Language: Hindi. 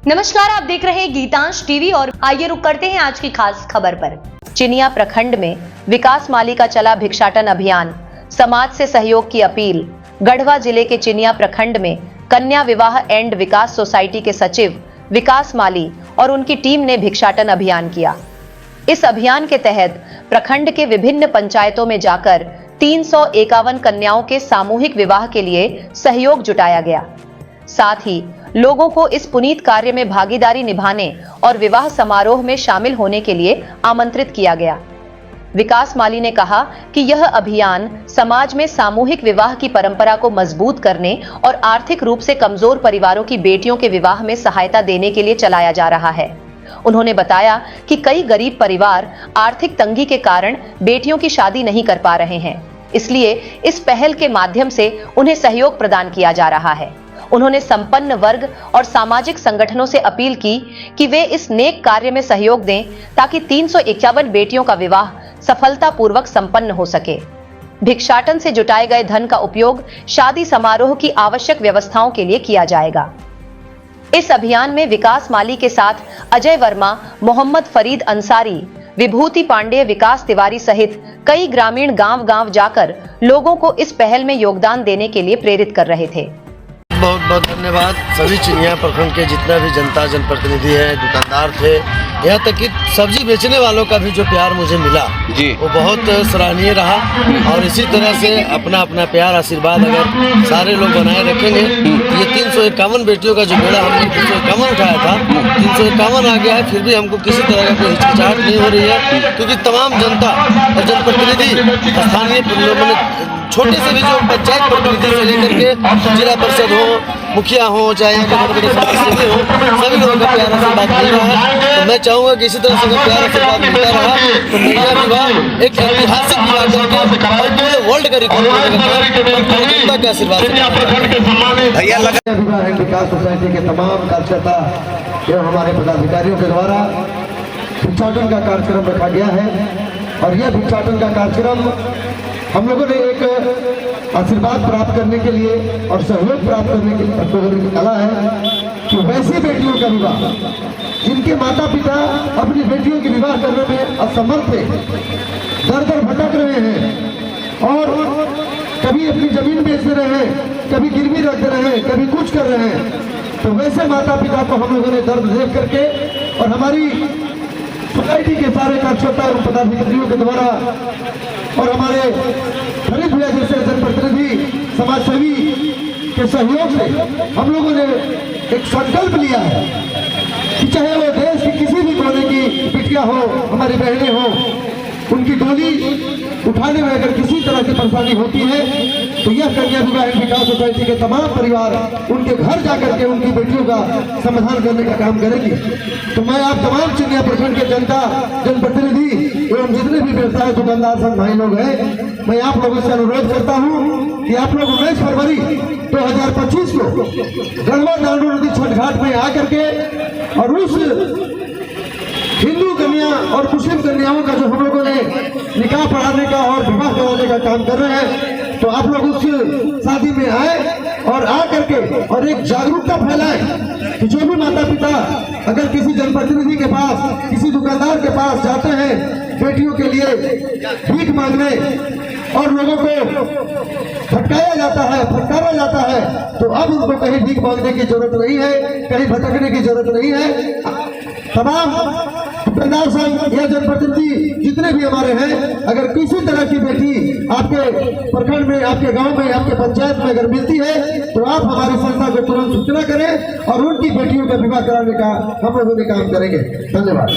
नमस्कार, आप देख रहे हैं गीतांश टीवी और आइए रुक करते हैं आज की खास खबर पर। चिनिया प्रखंड में विकास माली का चला भिक्षाटन अभियान, समाज से सहयोग की अपील। गढ़वा जिले के चिनिया प्रखंड में कन्या विवाह एंड विकास सोसाइटी के सचिव विकास माली और उनकी टीम ने भिक्षाटन अभियान किया। इस अभियान के तहत प्रखंड के विभिन्न पंचायतों में जाकर 351 कन्याओं के सामूहिक विवाह के लिए सहयोग जुटाया गया। साथ ही लोगों को इस पुनीत कार्य में भागीदारी निभाने और विवाह समारोह में शामिल होने के लिए आमंत्रित किया गया। विकास माली ने कहा कि यह अभियान समाज में सामूहिक विवाह की परंपरा को मजबूत करने और आर्थिक रूप से कमजोर परिवारों की बेटियों के विवाह में सहायता देने के लिए चलाया जा रहा है। उन्होंने बताया कि कई गरीब परिवार आर्थिक तंगी के कारण बेटियों की शादी नहीं कर पा रहे हैं, इसलिए इस पहल के माध्यम से उन्हें सहयोग प्रदान किया जा रहा है। उन्होंने संपन्न वर्ग और सामाजिक संगठनों से अपील की कि वे इस नेक कार्य में सहयोग दें ताकि 351 बेटियों का विवाह सफलतापूर्वक संपन्न हो सके। भिक्षाटन से जुटाए गए धन का उपयोग शादी समारोह की आवश्यक व्यवस्थाओं के लिए किया जाएगा। इस अभियान में विकास माली के साथ अजय वर्मा, मोहम्मद फरीद अंसारी, विभूति पांडे, विकास तिवारी सहित कई ग्रामीण गांव-गांव जाकर लोगों को इस पहल में योगदान देने के लिए प्रेरित कर रहे थे। बहुत बहुत धन्यवाद सभी चिनिया प्रखंड के जितना भी जनता जनप्रतिनिधि है, दुकानदार थे, यहाँ तक कि सब्जी बेचने वालों का भी जो प्यार मुझे मिला जी, वो बहुत सराहनीय रहा। और इसी तरह से अपना अपना प्यार आशीर्वाद अगर सारे लोग बनाए रखेंगे, ये 351 बेटियों का जो बेड़ा हमने 351 उठाया था, 351 आ गया है, फिर भी हमको किसी तरह का कोई हिचकिचाहट नहीं हो रही है, क्योंकि तमाम जनता और जनप्रतिनिधि स्थानीय लोगों ने छोटे से भी जो पंचायत प्रतिनिधि से लेकर के जिला परिषद हो, मुखिया हो, चाहे यहाँ के बड़े बड़े सदस्य हो, सभी लोगों का प्यार आशीर्वाद मिल रहा है। तो मैं चाहूँगा कि इसी तरह से प्यार आशीर्वाद मिलता रहा तो कन्या विवाह एक ऐतिहासिक विवाह करके और पूरे वर्ल्ड का रिकॉर्ड जनता के आशीर्वाद भैया लगा। विवाह विकास सोसाइटी के तमाम कार्यकर्ता एवं हमारे पदाधिकारियों के द्वारा भिक्षाटन का कार्यक्रम रखा गया है और यह भिक्षाटन का कार्यक्रम हम लोगों ने एक आशीर्वाद प्राप्त करने के लिए और सहयोग प्राप्त करने के लिए निकाला है कि वैसी बेटियों का विवाह जिनके माता पिता अपनी बेटियों के विवाह करने में असमर्थ थे, दर दर भटक रहे हैं और कभी अपनी जमीन बेच रहे हैं, कभी गिरवी रख रहे हैं, कभी कुछ कर रहे हैं, तो वैसे माता पिता को हम लोगों ने दर्द देख करके और हमारी सोसाइटी के सारे कार्यकर्ता और पदाधिकारियों के द्वारा और हमारे फरीद भैया जैसे जनप्रतिनिधि समाजसेवी के सहयोग से हम लोगों ने एक संकल्प लिया है कि चाहे वो देश की किसी भी कोने की बिटिया हो, हमारी बहनें हो, उनकी डोली उठाने में अगर किसी तरह की परेशानी होती है तो यह कन्या विवाह विकास सोसाइटी के तमाम परिवार उनके घर जाकर के उनकी बेटियों का समाधान करने का काम करेगी। तो मैं आप तमाम चिनिया प्रखंड के जनता जनप्रतिनिधि एवं जितने भी व्यवसाय दुकानदार संघ भाई लोग हैं, मैं आप लोगों से अनुरोध करता हूँ कि आप लोग 19 फरवरी 2025 को गढ़वा नानू नदी छठ घाट में आकर के और उस हिंदू कन्या और मुस्लिम कन्याओं का जो हम लोगों ने निकाह पढ़ाने का और विवाह कराने का काम कर रहे हैं, तो आप लोग उस शादी में आए और आ करके और एक जागरूकता फैलाएं कि जो भी माता पिता अगर किसी जनप्रतिनिधि के पास, किसी दुकानदार के पास जाते हैं बेटियों के लिए भीख मांगने और लोगों को भटकाया जाता है, फटकारा जाता है, तो अब उनको कहीं भीख मांगने की जरूरत नहीं है, कहीं भटकने की जरूरत नहीं है। तमाम दुकानदार संघ या जनप्रतिनिधि जितने भी हमारे हैं, अगर किसी तरह की बेटी आपके प्रखंड में, आपके गांव में, आपके पंचायत में अगर मिलती है तो आप हमारी संस्था को तुरंत सूचना करें और उनकी बेटियों का विवाह कराने का हम लोगों ने काम करेंगे। धन्यवाद।